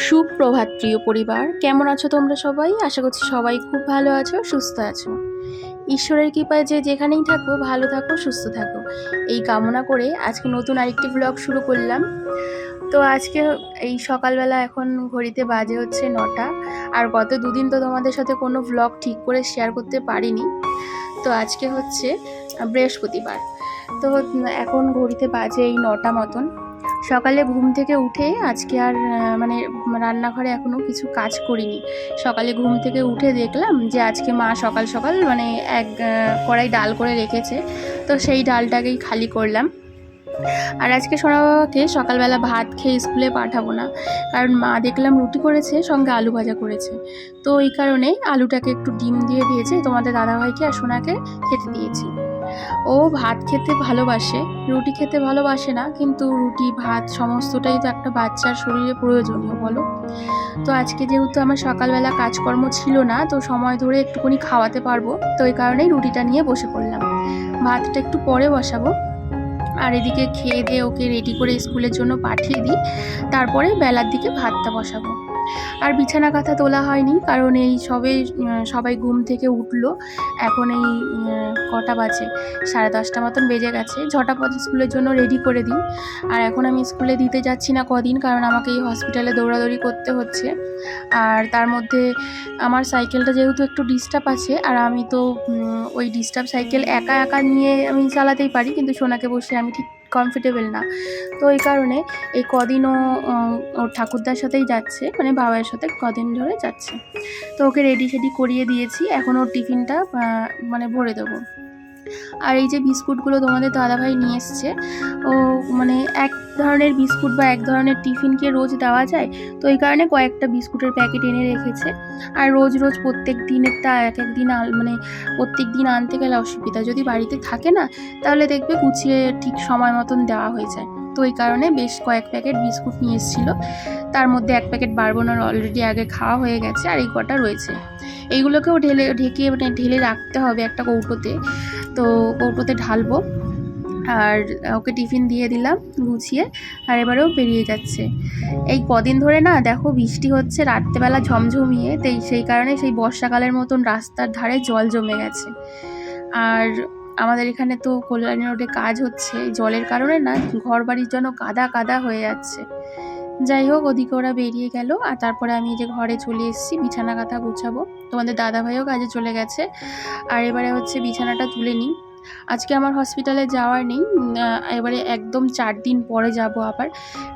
সুপ্রভাত প্রিয় পরিবার, কেমন আছো তোমরা সবাই? আশা করছি সবাই খুব ভালো আছো, সুস্থ আছো। ঈশ্বরের কৃপায় যে যেখানেই থাকো ভালো থাকো, সুস্থ থাকো, এই কামনা করে আজকে নতুন আরেকটি ব্লগ শুরু করলাম। তো আজকে এই সকালবেলা এখন ঘড়িতে বাজে হচ্ছে 9টা। আর গত দুদিন তো তোমাদের সাথে কোনো ব্লগ ঠিক করে শেয়ার করতে পারিনি। তো আজকে হচ্ছে বৃহস্পতিবার। তো এখন ঘড়িতে বাজে এই 9টা মতন। সকালে ঘুম থেকে উঠে আজকে আর মানে রান্নাঘরে এখনও কিছু কাজ করিনি। সকালে ঘুম থেকে উঠে দেখলাম যে আজকে মা সকাল সকাল মানে এক কড়াই ডাল করে রেখেছে। তো সেই ডালটাকেই খালি করলাম। আর আজকে সোনা বাবাকে সকালবেলা ভাত খেয়ে স্কুলে পাঠাবো না, কারণ মা দেখলাম রুটি করেছে, সঙ্গে আলু ভাজা করেছে। তো এই কারণে আলুটাকে একটু ডিম দিয়ে ভেজে তোমাদের দাদাভাইকে আর সোনাকে খেতে দিয়েছি। ও ভাত খেতে ভালোবাসে, রুটি খেতে ভালোবাসে না, কিন্তু রুটি ভাত সমস্তটাই তো একটা বাচ্চার শরীরে প্রয়োজনীয়, বলো। তো আজকে যেহেতু আমার সকালবেলা কাজকর্ম ছিল না, তো সময় ধরে একটুখানি খাওয়াতে পারবো, তো ওই কারণেই রুটিটা নিয়ে বসে পড়লাম। ভাতটা একটু পরে বসাবো। আর এদিকে খেয়ে দিয়ে ওকে রেডি করে স্কুলের জন্য পাঠিয়ে দিই, তারপরে বেলার দিকে ভাতটা বসাবো। আর বিছানা কাঁথা তোলা হয়নি, কারণ এই সবাই ঘুম থেকে উঠলো। এখন এই কটা বাজে, 10:30 মতন বেজে গেছে। ঝটাপট স্কুলের জন্য রেডি করে দিই। আর এখন আমি স্কুলে দিতে যাচ্ছি না কদিন, কারণ আমাকে এই হসপিটালে দৌড়াদৌড়ি করতে হচ্ছে। আর তার মধ্যে আমার সাইকেলটা যেহেতু একটু ডিস্টার্ব আছে, আর আমি তো ওই ডিস্টার্ব সাইকেল একা একা নিয়ে আমি চালাতেই পারি, কিন্তু সোনাকে বসে আমি ঠিক কমফোর্টেবল না। তো এই কারণে এই কদিনও ওর ঠাকুরদার সাথেই যাচ্ছে, মানে বাবার সাথে কদিন ধরে যাচ্ছে। তো ওকে রেডি সেডি করিয়ে দিয়েছি, এখন ওর টিফিনটা মানে ভরে দেবো। আর এই যে বিস্কুটগুলো তোমাদের দাদাভাই নিয়ে এসছে, ও মানে এক ধরনের বিস্কুট বা এক ধরনের টিফিনকে রোজ দেওয়া যায়, তো এই কারণে কয়েকটা বিস্কুটের প্যাকেট এনে রেখেছে। আর রোজ রোজ প্রত্যেক দিনেরটা এক এক দিন মানে প্রত্যেক দিন আনতে গেলে অসুবিধা, যদি বাড়িতে থাকে না তাহলে দেখবে গুছিয়ে ঠিক সময় মতন দেওয়া হয়ে যায়। তো এই কারণে বেশ কয়েক প্যাকেট বিস্কুট নিয়ে এসেছিলো, তার মধ্যে এক প্যাকেট বারবোনার অলরেডি আগে খাওয়া হয়ে গেছে, আর এই কটা রয়েছে। এইগুলোকেও ঢেকে মানে ঢেলে রাখতে হবে একটা কৌটোতে। তো কৌটোতে ঢালবো। আর ওকে টিফিন দিয়ে দিলাম গুছিয়ে, আর এবারেও বেরিয়ে যাচ্ছে। এই কদিন ধরে না দেখো বৃষ্টি হচ্ছে রাত্রেবেলা ঝমঝমিয়ে, তাই সেই কারণে সেই বর্ষাকালের মতন রাস্তার ধারে জল জমে গেছে। আর আমাদের এখানে তো কল্যাণী রোডে কাজ হচ্ছে, জলের কারণে না ঘর বাড়ির জন্য কাদা কাদা হয়ে যাচ্ছে। যাই হোক, ওদিকে ওরা বেরিয়ে গেল, আর তারপরে আমি যে ঘরে চলে এসেছি বিছানা কাঁথা গুছাবো। তোমাদের দাদাভাইও কাজে চলে গেছে। আর এবারে হচ্ছে বিছানাটা তুলে নিই। আজকে আমার হসপিটালে যাওয়ার নেই, এবারে একদম 4 দিন পরে যাব আবার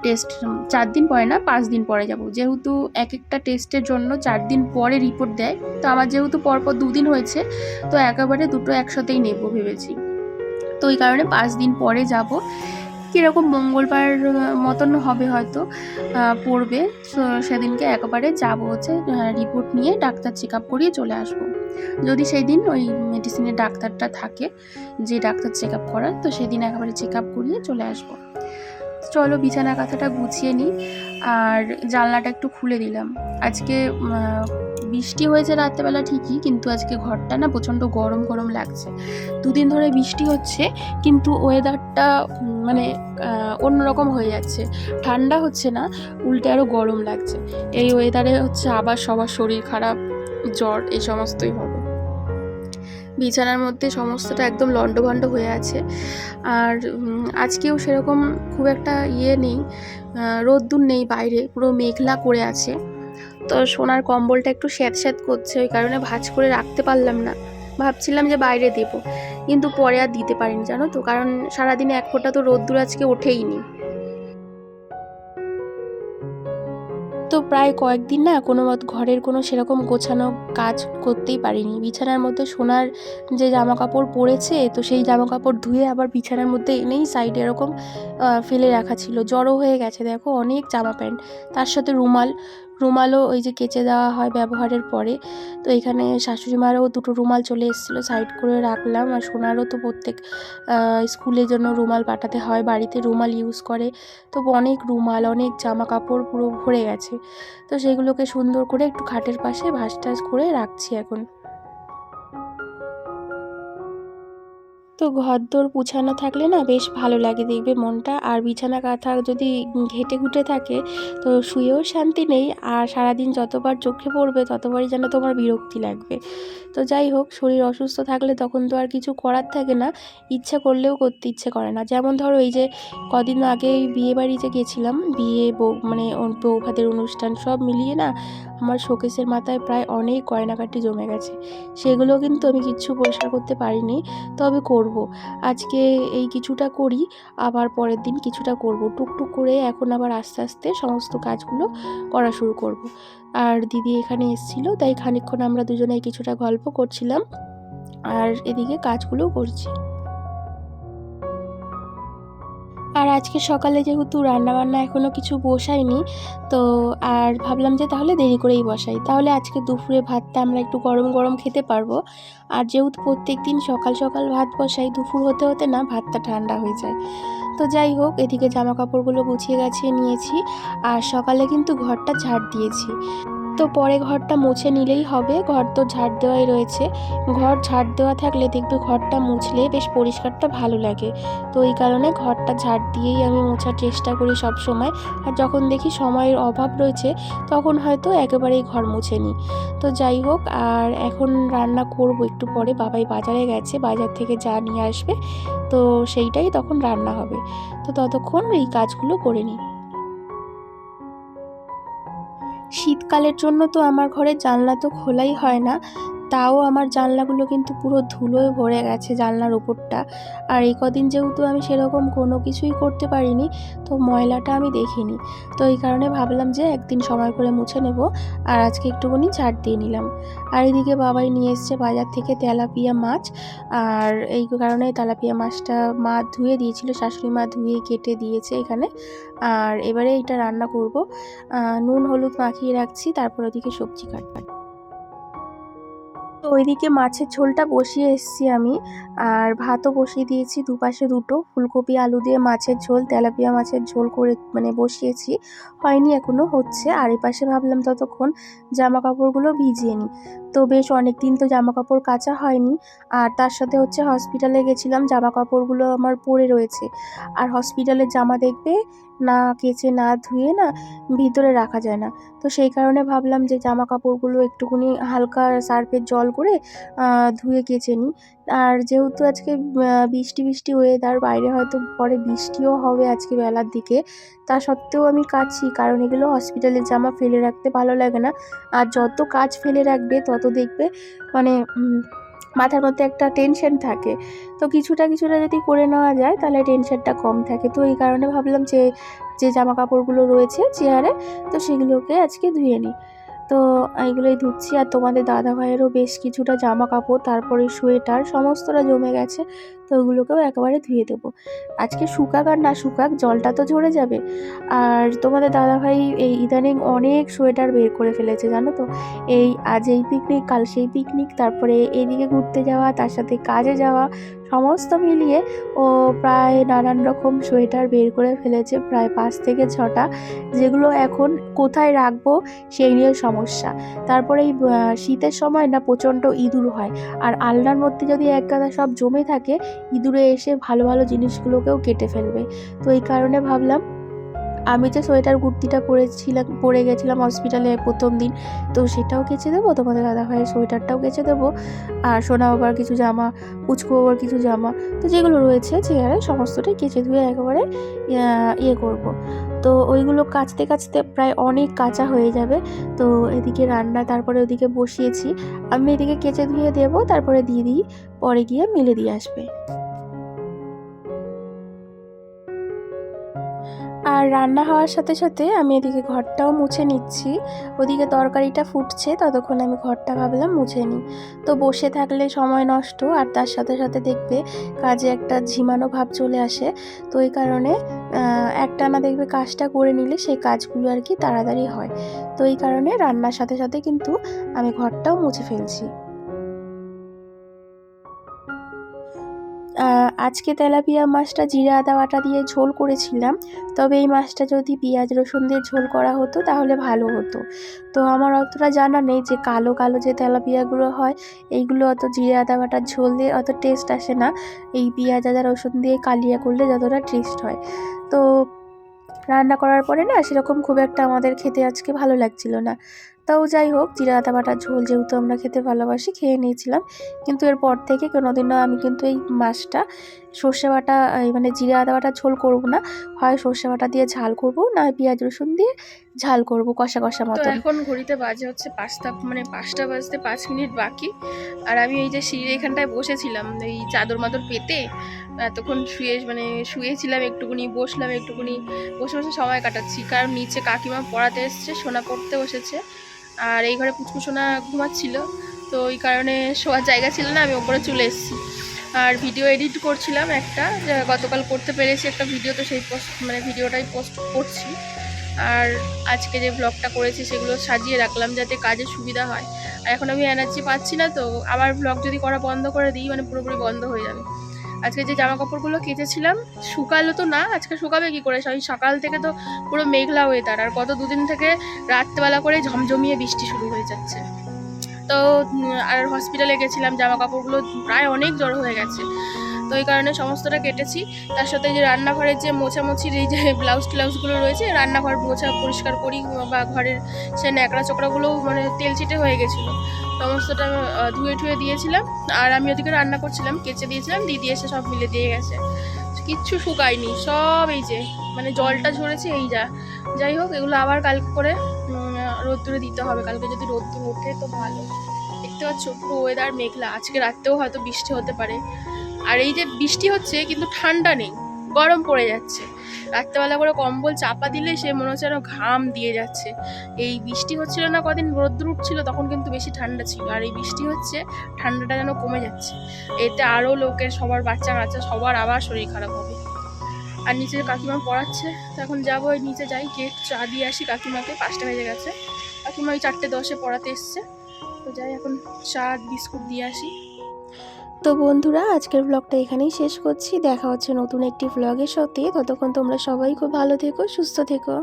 টেস্ট। 4 দিন পরে না, 5 দিন পরে যাব, যেহেতু এক একটা টেস্টের জন্য 4 দিন পরে রিপোর্ট দেয়। তো আমার যেহেতু পরপর 2 দিন হয়েছে, তো একেবারে দুটো একসাথেই নেব ভেবেছি। তো ওই কারণে 5 দিন পরে যাব। কীরকম মঙ্গলবার মতন হবে হয়তো, পড়বে। সেদিনকে একেবারে যাব হচ্ছে রিপোর্ট নিয়ে ডাক্তার চেক আপ করিয়ে চলে আসব। যদি সেই দিন ওই মেডিসিনের ডাক্তারটা থাকে, যে ডাক্তার চেক আপ করার, তো সেদিন একেবারে চেক আপ করিয়ে চলে আসব। চলো বিছানা কাঁথাটা গুছিয়ে নিই। আর জানলাটা একটু খুলে দিলাম। আজকে বৃষ্টি হয়েছে রাত্রেবেলা ঠিকই, কিন্তু আজকে ঘরটা না প্রচণ্ড গরম গরম লাগছে। 2 দিন ধরে বৃষ্টি হচ্ছে, কিন্তু ওয়েদারটা মানে অন্যরকম হয়ে যাচ্ছে। ঠান্ডা হচ্ছে না, উল্টে আরও গরম লাগছে। এই ওয়েদারে হচ্ছে আবার সবার শরীর খারাপ, জ্বর, এই সমস্তই হবে। বিছানার মধ্যে সমস্তটা একদম লণ্ডভণ্ড হয়ে আছে। আর আজকেও সেরকম খুব একটা নেই, রোদ্দুর নেই, বাইরে পুরো মেঘলা করে আছে। তো সোনার কম্বলটা একটু স্যাঁতস্যাঁত করছে, ওই কারণে ভাঁজ করে রাখতে পারলাম না। ভাবছিলাম যে বাইরে দেব, কিন্তু পরে আর দিতে পারিনি, জানো তো, কারণ সারাদিনে এক ফোঁটা তো রোদ্দুর আজকে ওঠেইনি। তো প্রায় কয়েকদিন না ঘরের কোনো সেরকম গোছানো কাজ করতেই পারিনি। বিছানার মধ্যে সোনার যে জামা কাপড় পরেছে, তো সেই জামা কাপড় ধুয়ে আবার বিছানার মধ্যে এনেই সাইডে এরকম ফেলে রাখা ছিল, জড়ো হয়ে গেছে দেখো অনেক জামা প্যান্ট, তার সাথে রুমালও ওই যে কেচে দেওয়া হয় ব্যবহারের পরে। তো এখানে শাশুড়ি মারও 2টো রুমাল চলে এসেছিলো, সাইড করে রাখলাম। আর সোনারও তো প্রত্যেক স্কুলের জন্য রুমাল পাঠাতে হয়, বাড়িতে রুমাল ইউজ করে, তো অনেক রুমাল, অনেক জামা কাপড় পুরো ভরে গেছে। তো সেগুলোকে সুন্দর করে একটু খাটের পাশে ভাঁজ টাজ করে রাখছি এখন। তো তো ঘরদোর গুছানো থাকলে না বেশ ভালো লাগে দেখবে মনটা। আর বিছানা কাঁথা যদি ঘেটে ঘুটে থাকে তো শুয়েও শান্তি নেই, আর সারাদিন যতবার চোখে পড়বে ততবারই যেন তোমার বিরক্তি লাগবে। তো যাই হোক, শরীর অসুস্থ থাকলে তখন তো আর কিছু করার থাকে না, ইচ্ছা করলেও করতে ইচ্ছে করে না। যেমন ধরো এই যে কদিন আগে বিয়ে বাড়ি যে গেছিলাম, বিয়ে বউ মানে বউ ভাতের অনুষ্ঠান সব মিলিয়ে না আমার শোকেসের মাথায় প্রায় অনেক গয়নাগাটি জমে গেছে। সেগুলো কিন্তু আমি কিচ্ছু পরিষ্কার করতে পারিনি, তবে করব। আজকে এই কিছুটা করি, আবার পরের দিন কিছুটা করব, টুকটুক করে এখন আবার আস্তে আস্তে সমস্ত কাজগুলো করা শুরু করব। আর দিদি এখানে এসেছিল, তাই খানিকক্ষণ আমরা দুজনে কিছুটা গল্প করছিলাম আর এদিকে কাজগুলো করছি। আর আজকে সকালে যেহেতু রান্নাবান্না এখনও কিছু বসাইনি, তো আর ভাবলাম যে তাহলে দেরি করেই বসাই, তাহলে আজকে দুপুরে ভাতটা আমরা একটু গরম গরম খেতে পারবো। আর যেহেতু প্রত্যেক দিন সকাল সকাল ভাত বসাই, দুপুর হতে হতে না ভাতটা ঠান্ডা হয়ে যায়। তো যাই হোক, এদিকে জামা কাপড়গুলো গুছিয়ে গাছিয়ে নিয়েছি, আর সকালে কিন্তু ঘরটা ঝাড় দিয়েছি। তো পরে ঘরটা মুছে নিলেই হবে, ঘর তো ঝাড় দেওয়াই রয়েছে। ঘর ঝাড় দেওয়া থাকলে দেখবে ঘরটা মুছলে বেশ পরিষ্কারটা ভালো লাগে। তো এই কারণে ঘরটা ঝাড় দিয়েই আমি মোছার চেষ্টা করি সব সময়। আর যখন দেখি সময়ের অভাব রয়েছে তখন হয়তো একেবারেই ঘর মুছে নিই। তো যাই হোক, আর এখন রান্না করব একটু পরে, বাবাই বাজারে গেছে, বাজার থেকে যা নিয়ে আসবে তো সেইটাই তখন রান্না হবে। তো ততক্ষণ এই কাজগুলো করে নিই। শীতকালের জন্য তো আমার ঘরের জানলা তো খোলাই হয় না, তাও আমার জানলাগুলো কিন্তু পুরো ধুলোয় ভরে গেছে জানলার ওপরটা। আর এই কদিন যেহেতু আমি সেরকম কোনো কিছুই করতে পারিনি, তো ময়লাটা আমি দেখিনি। তো এই কারণে ভাবলাম যে একদিন সময় করে মুছে নেব, আর আজকে একটুখানি ঝাড় দিয়ে নিলাম। আর এদিকে বাবাই নিয়ে এসছে বাজার থেকে তেলাপিয়া মাছ, আর এই কারণে তেলাপিয়া মাছটা মা ধুয়ে দিয়েছিল, শাশুড়ি মা ধুয়ে কেটে দিয়েছে এখানে। আর এবারে এটা রান্না করব, নুন হলুদ মাখিয়ে রাখছি, তারপর ওদিকে সবজি কাটবো। তো ওইদিকে মাছের ঝোলটা বসিয়ে এসেছি আমি, আর ভাতও বসিয়ে দিয়েছি, দুপাশে দুটো ফুলকপি আলু দিয়ে মাছের ঝোল, তেলাপিয়া মাছের ঝোল করে মানে বসিয়েছি, হয়নি এখনো, হচ্ছে। আর এপাশে ভাবলাম ততক্ষণ জামা কাপড়গুলো ভিজিয়ে নিই। তো বেশ অনেক দিন তো জামা কাপড় কাচা হয়নি, আর তার সাথে হচ্ছে হসপিটালে গেছিলাম, জামা কাপড়গুলো আমার পরে রয়েছে। আর হসপিটালের জামা দেখবে না কেচে না ধুয়ে না ভিতরে রাখা যায় না। তো সেই কারণে ভাবলাম যে জামা কাপড়গুলো একটুখানি হালকা সার্ফের জল করে ধুয়ে কেচে নিই। আর যেহেতু আজকে বৃষ্টি বৃষ্টি ওয়েদার, বাইরে হয়তো পরে বৃষ্টিও হবে আজকে বেলার দিকে, তা সত্ত্বেও আমি কাচছি, কারণ এগুলো হসপিটালের জামা ফেলে রাখতে ভালো লাগে না। আর যত কাজ ফেলে রাখবে তত দেখবে মানে মাথার মধ্যে একটা টেনশন থাকে। তো কিছুটা কিছুটা যদি করে নেওয়া যায় তাহলে টেনশনটা কম থাকে। তো এই কারণে ভাবলাম যে যে জামা কাপড়গুলো রয়েছে চেয়ারে, তো সেগুলোকে আজকে ধুয়ে নিই। তো এইগুলোই ধুচ্ছি। আর তোমাদের দাদা ভাইয়েরও বেশ কিছুটা জামা কাপড়, তারপরে সোয়েটার সমস্তটা জমে গেছে, তো ওগুলোকেও একেবারে ধুয়ে দেবো। আজকে শুকাক আর না শুকাক, জলটা তো ঝরে যাবে। আর তোমাদের দাদা ভাই এই ইদানিং অনেক সোয়েটার বের করে ফেলেছে জানো তো। এই আজ এই পিকনিক, কাল সেই পিকনিক, তারপরে এদিকে ঘুরতে যাওয়া, তার সাথে কাজে যাওয়া, সমস্ত মিলিয়ে ও প্রায় নানান রকম সোয়েটার বের করে ফেলেছে, প্রায় 5 থেকে 6টা, যেগুলো এখন কোথায় রাখবো সেই নিয়ে সমস্যা। তারপরে এই শীতের সময় না প্রচণ্ড ইঁদুর হয়, আর আলনার মধ্যে যদি এক গাদা সব জমে থাকে, ইঁদুরে এসে ভালো ভালো জিনিসগুলোকেও কেটে ফেলবে। তো এই কারণে ভাবলাম আমি যে সোয়েটার কুর্তিটা পরে গেছিলাম হসপিটালে প্রথম দিন, তো সেটাও কেচে দেবো, তোমাদের দাদাভাইয়ের সোয়েটারটাও কেচে দেবো, আর সোনা বাবার কিছু জামা, পুচকু বাবার কিছু জামা, তো যেগুলো রয়েছে চেয়ারে সমস্তটাই কেচে ধুয়ে একেবারে ইয়ে করব। তো ওইগুলো কাচতে কাচতে প্রায় অনেক কাঁচা হয়ে যাবে। তো এদিকে রান্না তারপরে ওদিকে বসিয়েছি, আমি এদিকে কেচে ধুয়ে দেবো, তারপরে দিয়ে দিই, পরে গিয়ে মেলে দিয়ে আসবে। আর রান্না হওয়ার সাথে সাথে আমি এদিকে ঘরটাও মুছে নিচ্ছি। ওদিকে তরকারিটা ফুটছে, ততক্ষণ আমি ঘরটা ভাবলাম মুছে নিই। তো বসে থাকলে সময় নষ্ট, আর তার সাথে সাথে দেখবে কাজে একটা ঝিমানো ভাব চলে আসে। তো এই কারণে একটানা দেখবে কাজটা করে নিলে সেই কাজগুলো আর কি তাড়াতাড়ি হয়। তো এই কারণে রান্নার সাথে সাথে কিন্তু আমি ঘরটাও মুছে ফেলছি। আজকে তেলাপিয়া মাছটা জিরা আদা বাটা দিয়ে ঝোল করেছিলাম, তবে এই মাছটা যদি পেঁয়াজ রসুন দিয়ে ঝোল করা হতো তাহলে ভালো হতো। তো আমার অতটা জানা নেই যে কালো কালো যে তেলাপিয়াগুলো হয় এইগুলো অত জিরা আদা বাটার ঝোল দিয়ে অত টেস্ট আসে না, এই পেঁয়াজ আদা রসুন দিয়ে কালিয়া করলে যতটা টেস্ট হয়। তো রান্না করার পরে না সেরকম খুব একটা আমাদের খেতে আজকে ভালো লাগছিল না। তাও যাই হোক, জিরা আদা বাটার ঝোল যেহেতু আমরা খেতে ভালোবাসি খেয়ে নিয়েছিলাম। কিন্তু এরপর থেকে কোনোদিনও আমি কিন্তু এই মাছটা সর্ষে বাটা মানে জিরা আদা বাটার ঝোল করব না, হয় সর্ষে বাটা দিয়ে ঝাল করব, না পেঁয়াজ রসুন দিয়ে ঝাল করব কষা কষা তো মতন। এখন ঘড়িতে বাজে হচ্ছে 5টা বাজতে 5 মিনিট বাকি। আর আমি এই যে সিঁড়ির এখানটায় বসেছিলাম এই চাদর মাদর পেতে, এতক্ষণ শুয়েছিলাম, একটুকুনি বসলাম, একটুকুনি বসে বসে সময় কাটাচ্ছি। কারণ নিচে কাকিমা পড়াতে এসছে, সোনা পড়তে বসেছে, আর এই ঘরে পুচকু সোনা ঘুমাচ্ছিল। তো ওই কারণে শোয়ার জায়গা ছিল না, আমি ওপরে চলে এসেছি। আর ভিডিও এডিট করছিলাম একটা, গতকাল করতে পেরেছি একটা ভিডিও, তো সেই ভিডিওটাই পোস্ট করছি। আর আজকে যে ব্লগটা করেছি সেগুলো সাজিয়ে রাখলাম যাতে কাজে সুবিধা হয়। আর এখন আমি এনার্জি পাচ্ছি না, তো আবার ব্লগ যদি করা বন্ধ করে দিই পুরোপুরি বন্ধ হয়ে যাবে। আজকে যে জামা কাপড়গুলো কেচেছিলাম শুকালো তো না, আজকে শুকাবে কি করে? ওই সকাল থেকে তো পুরো মেঘলা ওয়েদার, আর গত দুদিন থেকে রাত্রেবেলা করে ঝমঝমিয়ে বৃষ্টি শুরু হয়ে যাচ্ছে। তো আর হসপিটালে গেছিলাম, জামা কাপড়গুলো প্রায় অনেক জড়ো হয়ে গেছে, তো এই কারণে সমস্তটা কেটেছি। তার সাথে যে রান্নাঘরের যে মোছামুছির এই যে ব্লাউজগুলো রয়েছে, রান্নাঘর মোছা পরিষ্কার করি, বা ঘরের সে ন্যাকড়া চোকড়াগুলো তেল চিটে হয়ে গেছিলো, সমস্তটা ধুয়ে ঠুয়ে দিয়েছিলাম। আর আমি ওদিকে রান্না করছিলাম, কেচে দিয়েছিলাম, দিদি এসে সব মিলে দিয়ে গেছে, কিচ্ছু শুকায়নি সব। এই যে জলটা ঝরেছে, এই যাই হোক, এগুলো আবার কালকে করে রোদ্দুরে দিতে হবে। কালকে যদি রোদ্দুর ওঠে তো ভালো। দেখতে পাচ্ছ পুরো ওয়েদার মেঘলা, আজকে রাতেও হয়তো বৃষ্টি হতে পারে। আর এই যে বৃষ্টি হচ্ছে কিন্তু ঠান্ডা নেই, গরম পড়ে যাচ্ছে। রাত্রেবেলা করে কম্বল চাপা দিলে সে মনে হচ্ছে যেন ঘাম দিয়ে যাচ্ছে। এই বৃষ্টি হচ্ছিল না কদিন, রোদ্দুর উঠছিল, তখন কিন্তু বেশি ঠান্ডা ছিল। আর এই বৃষ্টি হচ্ছে, ঠান্ডাটা যেন কমে যাচ্ছে। এতে আরও লোকের, সবার বাচ্চা কাচ্চা সবার আবার শরীর খারাপ হবে। আর নিচে কাকিমা পড়াচ্ছে, তো এখন যাবো, ওই নিচে যাই, গিয়ে চা দিয়ে আসি কাকিমাকে। 5টা বেজে গেছে, কাকিমা ওই 4:10 পড়াতে এসছে, তো যাই এখন চা বিস্কুট দিয়ে আসি। তো বন্ধুরা, আজকের ব্লগটা এখানেই শেষ করছি। দেখা হচ্ছে নতুন একটি ব্লগের সাথে। ততক্ষণ তোমরা সবাই খুব ভালো থেকো, সুস্থ থেকো।